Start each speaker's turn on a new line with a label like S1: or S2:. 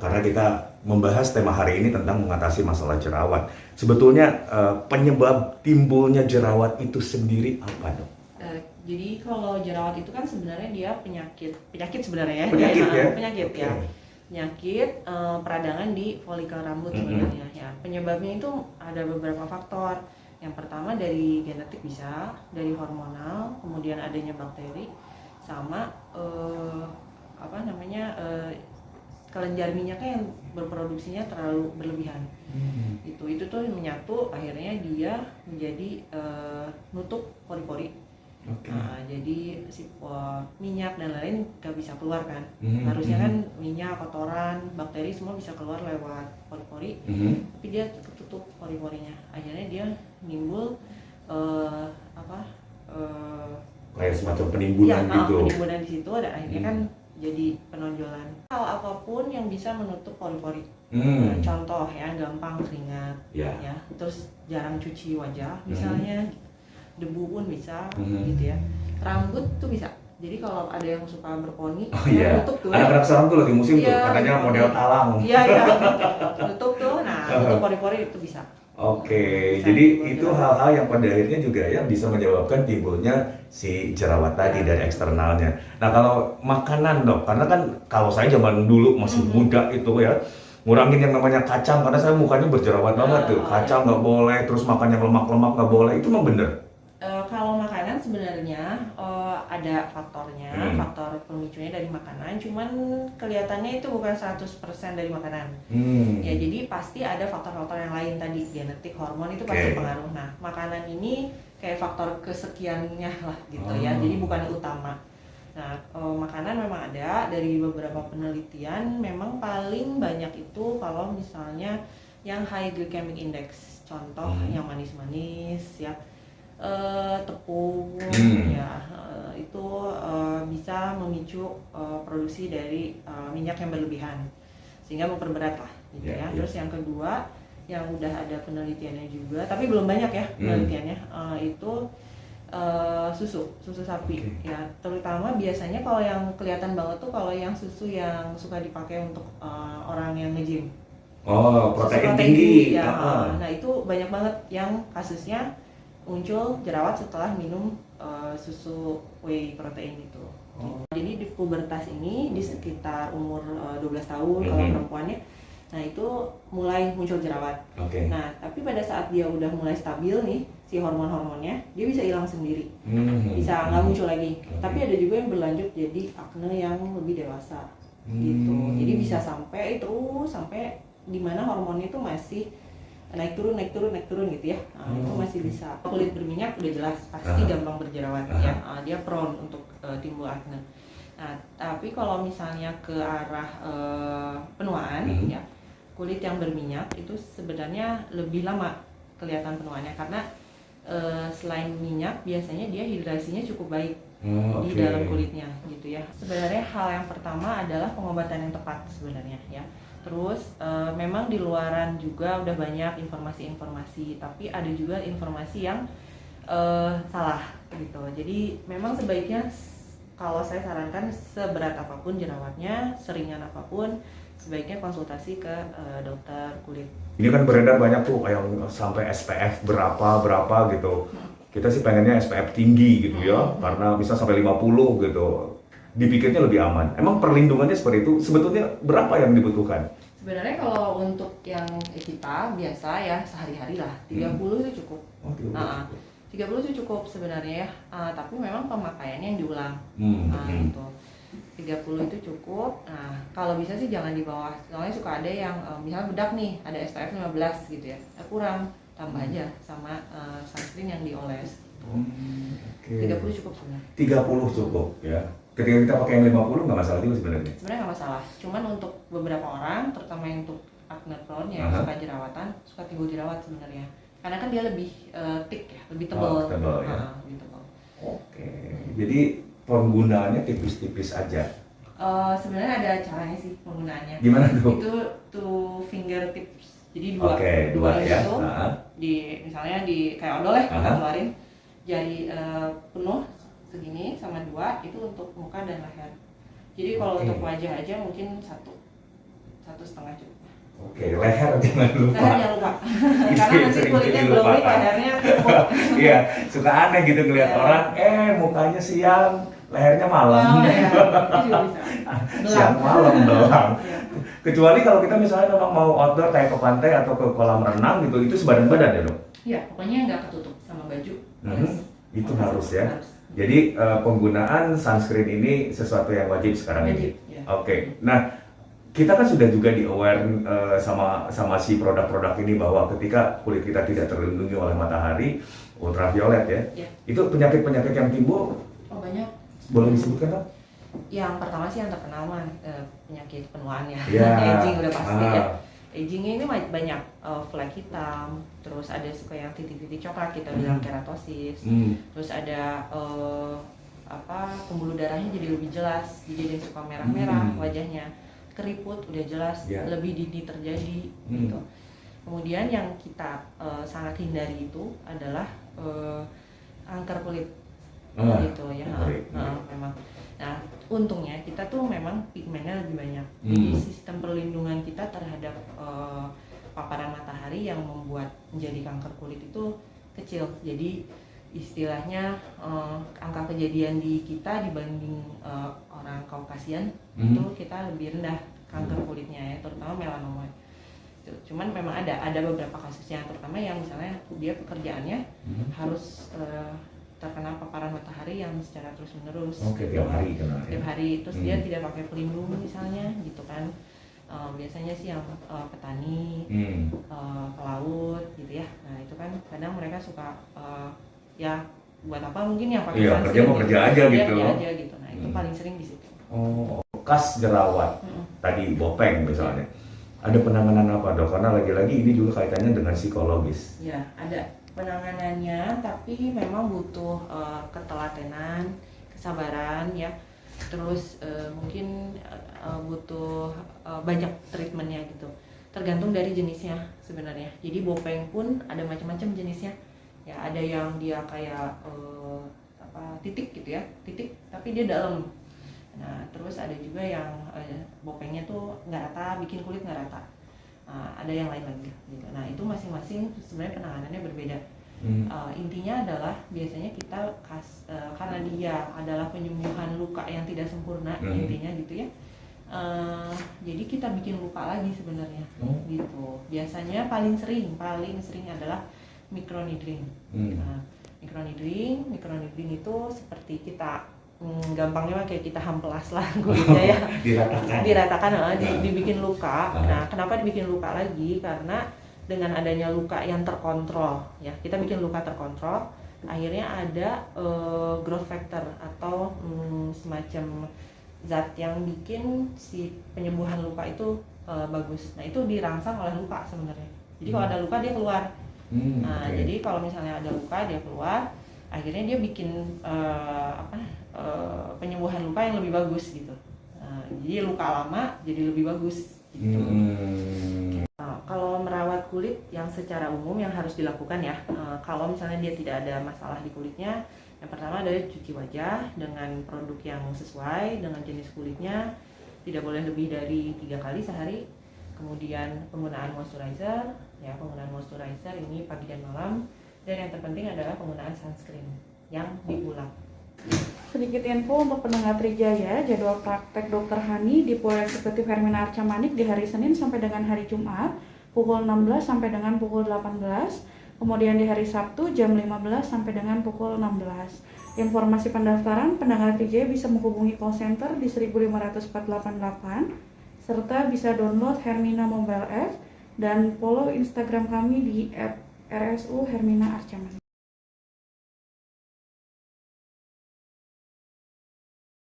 S1: karena kita membahas tema hari ini tentang mengatasi masalah jerawat. Sebetulnya penyebab timbulnya jerawat itu sendiri apa, Dok?
S2: Jadi kalau jerawat itu kan sebenarnya dia penyakit sebenarnya ya.
S1: Penyakit ya?
S2: Penyakit
S1: Okay.
S2: ya. Penyakit peradangan di folikel rambut sebenarnya ya. Penyebabnya itu ada beberapa faktor. Yang pertama dari genetik bisa, dari hormonal, kemudian adanya bakteri, sama kelenjar minyaknya yang berproduksinya terlalu berlebihan. Itu tuh menyatu, akhirnya dia menjadi nutup pori-pori.
S1: Okay.
S2: Nah, jadi si minyak dan lain-lain gak bisa keluar kan. Harusnya kan minyak, kotoran, bakteri semua bisa keluar lewat pori-pori, tapi dia tutup pori-porinya. Akhirnya dia nimbul
S1: kayak semacam penimbunan gitu.
S2: Penimbunan di situ, dan akhirnya kan jadi penonjolan. Hal apapun yang bisa menutup pori-pori. Contoh ya, gampang keringat, ya. Terus jarang cuci wajah, misalnya, debu pun bisa, gitu ya. Rambut tuh bisa. Jadi kalau ada yang suka berponi, nutup tuh.
S1: Anak-anak sekarang tuh lagi musim tuh, katanya model talang.
S2: Iya, nutup tuh. Nah, nutup pori-pori itu bisa.
S1: Oke, jadi itu hal-hal yang pada akhirnya juga ya bisa menyebabkan timbulnya si jerawat tadi dari eksternalnya. Nah kalau makanan, Dok, karena kan kalau saya zaman dulu masih muda itu ya, ngurangin yang namanya kacang, karena saya mukanya berjerawat banget tuh. Kacang nggak boleh, terus makan yang lemak-lemak nggak boleh, itu memang bener?
S2: Kalau makanan sebenarnya ada faktornya, faktor pemicunya dari makanan, cuman kelihatannya itu bukan 100% dari makanan. Ya jadi pasti ada faktor-faktor yang lain tadi, genetik, hormon itu pasti pengaruh. Nah, makanan ini kayak faktor kesekiannya lah gitu ya, jadi bukan utama. Nah, makanan memang ada dari beberapa penelitian, memang paling banyak itu kalau misalnya yang high glycemic index, contoh yang manis-manis ya, tepung ya, itu bisa memicu produksi dari minyak yang berlebihan sehingga memperberat lah gitu ya. Terus yang kedua yang udah ada penelitiannya juga, tapi belum banyak ya penelitiannya, itu susu sapi ya, terutama biasanya kalau yang kelihatan banget tuh kalau yang susu yang suka dipakai untuk orang yang nge-gym.
S1: Protein tinggi
S2: ya. Nah itu banyak banget yang kasusnya muncul jerawat setelah minum susu whey protein itu. Jadi di pubertas ini di sekitar umur 12 tahun kalau perempuannya, nah itu mulai muncul jerawat. Nah tapi pada saat dia udah mulai stabil nih si hormon-hormonnya, dia bisa hilang sendiri, bisa nggak muncul lagi. Tapi ada juga yang berlanjut jadi akne yang lebih dewasa gitu. Jadi bisa sampai dimana hormonnya itu masih naik turun gitu ya. Itu masih bisa. Kulit berminyak udah jelas pasti gampang berjerawat ya. Dia prone untuk timbul akne. Nah, tapi kalau misalnya ke arah penuaan ya, kulit yang berminyak itu sebenarnya lebih lama kelihatan penuaannya, karena selain minyak biasanya dia hidrasinya cukup baik di dalam kulitnya gitu ya. Sebenarnya hal yang pertama adalah pengobatan yang tepat sebenarnya ya. Terus memang di luaran juga udah banyak informasi-informasi, tapi ada juga informasi yang salah gitu. Jadi memang sebaiknya, kalau saya sarankan, seberat apapun jerawatnya, seringan apapun, sebaiknya konsultasi ke dokter kulit.
S1: Ini kan beredar banyak tuh yang sampai SPF berapa gitu. Kita sih pengennya SPF tinggi gitu ya, karena bisa sampai 50 gitu. Dipikirnya lebih aman. Emang perlindungannya seperti itu, sebetulnya berapa yang dibutuhkan?
S2: Sebenarnya kalau untuk yang kita biasa ya sehari-hari lah 30 itu cukup. 30 itu cukup sebenarnya ya, tapi memang pemakaiannya yang diulang. Gitu. 30 itu cukup. Nah, kalau bisa sih jangan di bawah. Soalnya suka ada yang misalnya bedak nih, ada SPF 15 gitu ya. Kurang, tambah aja sama sunscreen yang dioles. 30 cukup sebenarnya.
S1: 30 cukup ya. Ketika kita pakai yang 50 nggak masalah juga sebenarnya?
S2: Sebenarnya nggak masalah, cuman untuk beberapa orang, terutama yang untuk acne prone yang suka jerawatan, suka timbul jerawat sebenarnya. Karena kan dia lebih thick ya, lebih tebal.
S1: Tebal ya.
S2: Lebih tebal.
S1: Jadi penggunaannya tipis-tipis aja?
S2: Sebenarnya ada caranya sih penggunaannya.
S1: Gimana tuh?
S2: Itu two finger tips. Jadi
S1: dua ya.
S2: itu misalnya kayak odol ya, kita keluarin jari penuh segini sama 2 itu untuk muka dan leher. Jadi kalau untuk wajah aja mungkin satu 1,5 cukup.
S1: Oke, leher jangan lupa.
S2: Leher jangan lupa.
S1: Itu
S2: Karena
S1: yang
S2: nanti
S1: sering
S2: kulitnya glowing,
S1: dilupakan.
S2: lehernya tumpuk.
S1: Iya, suka aneh gitu ngeliat
S2: Iya.
S1: orang, mukanya siang, lehernya malam.
S2: Oh, ya. Itu juga bisa.
S1: Siang malam doang.
S2: Iya.
S1: Kecuali kalau kita misalnya memang mau outdoor kayak ke pantai atau ke kolam renang gitu, itu sebadan-badan ya dok?
S2: Iya, pokoknya nggak ketutup sama baju.
S1: Itu harus ya.
S2: Harus.
S1: Jadi penggunaan sunscreen ini sesuatu yang wajib sekarang ini.
S2: Wajib, ya.
S1: Oke, nah kita kan sudah juga di aware sama si produk-produk ini bahwa ketika kulit kita tidak terlindungi oleh matahari ultraviolet ya,
S2: Ya.
S1: itu penyakit-penyakit yang timbul
S2: Oh, banyak.
S1: boleh disebutkan dok?
S2: Yang pertama sih yang terkenal mah penyakit penuaan ya.
S1: Ya.
S2: Aging udah pasti
S1: Ah.
S2: ya. Agingnya ini banyak flek hitam, terus ada suka yang titik-titik coklat kita bilang keratosis, terus ada pembuluh darahnya jadi lebih jelas, jadi dia suka merah-merah wajahnya, keriput udah jelas,
S1: Ya.
S2: lebih dini terjadi gitu. Kemudian yang kita sangat hindari itu adalah kanker kulit gitu ya. Memang. Nah, untungnya kita tuh memang pigmennya lebih banyak. Jadi sistem perlindungan kita terhadap paparan matahari yang membuat menjadi kanker kulit itu kecil. Jadi istilahnya angka kejadian di kita dibanding orang Kaukasian itu kita lebih rendah kanker kulitnya ya, terutama melanoma. Cuman memang ada beberapa kasusnya, terutama yang misalnya dia pekerjaannya harus terkena paparan matahari yang secara terus-menerus.
S1: Oke, tiap hari kena ya.
S2: Tiap hari, terus dia tidak pakai pelindung misalnya, gitu kan. Biasanya sih yang petani, pelaut, gitu ya. Nah itu kan kadang mereka suka ya buat apa mungkin yang pakai
S1: Iya,
S2: sunscreen
S1: kerja mau kerja aja gitu.
S2: Kerja aja gitu. Nah itu paling sering di situ.
S1: Oh, bekas jerawat, tadi bopeng misalnya. Ada penanganan apa dok? Karena lagi-lagi ini juga kaitannya dengan psikologis.
S2: Ya, ada penanganannya, tapi memang butuh ketelatenan, kesabaran ya. Terus mungkin butuh banyak treatmentnya gitu. Tergantung dari jenisnya sebenarnya. Jadi bopeng pun ada macam-macam jenisnya. Ya, ada yang dia kayak titik gitu ya, titik tapi dia dalam. Nah, terus ada juga yang bopengnya tuh nggak rata, bikin kulit nggak rata. Ada yang lain lagi gitu. Nah itu masing-masing sebenarnya penanganannya berbeda. Intinya adalah biasanya kita karena dia adalah penyembuhan luka yang tidak sempurna intinya gitu ya. Jadi kita bikin luka lagi sebenarnya gitu. Biasanya paling sering adalah microneedling. Microneedling itu seperti kita gampangnya mah kayak kita hamplas lah kulitnya ya. Diratakan dibikin luka. Nah, kenapa dibikin luka lagi? Karena dengan adanya luka yang terkontrol ya, kita bikin luka terkontrol, akhirnya ada growth factor atau semacam zat yang bikin si penyembuhan luka itu bagus. Nah, itu dirangsang oleh luka sebenarnya. Jadi kalau ada luka dia keluar. Jadi kalau misalnya ada luka dia keluar, akhirnya dia bikin penyembuhan luka yang lebih bagus gitu. Jadi luka lama jadi lebih bagus gitu. Kalau merawat kulit yang secara umum yang harus dilakukan ya, kalau misalnya dia tidak ada masalah di kulitnya, yang pertama adalah cuci wajah dengan produk yang sesuai dengan jenis kulitnya, tidak boleh lebih dari 3 kali sehari. Kemudian penggunaan moisturizer, ya penggunaan moisturizer ini pagi dan malam, dan yang terpenting adalah penggunaan sunscreen yang diulang.
S3: Sedikit info untuk pendengar Trijaya, jadwal praktek Dr. Hani di Poli Eksekutif Hermina Arca Manik di hari Senin sampai dengan hari Jumat pukul 16 sampai dengan pukul 18, kemudian di hari Sabtu jam 15 sampai dengan pukul 16. Informasi pendaftaran pendengar Trijaya bisa menghubungi call center di 15488 serta bisa download Hermina Mobile App dan follow Instagram kami di @rsu Hermina Arca Manik.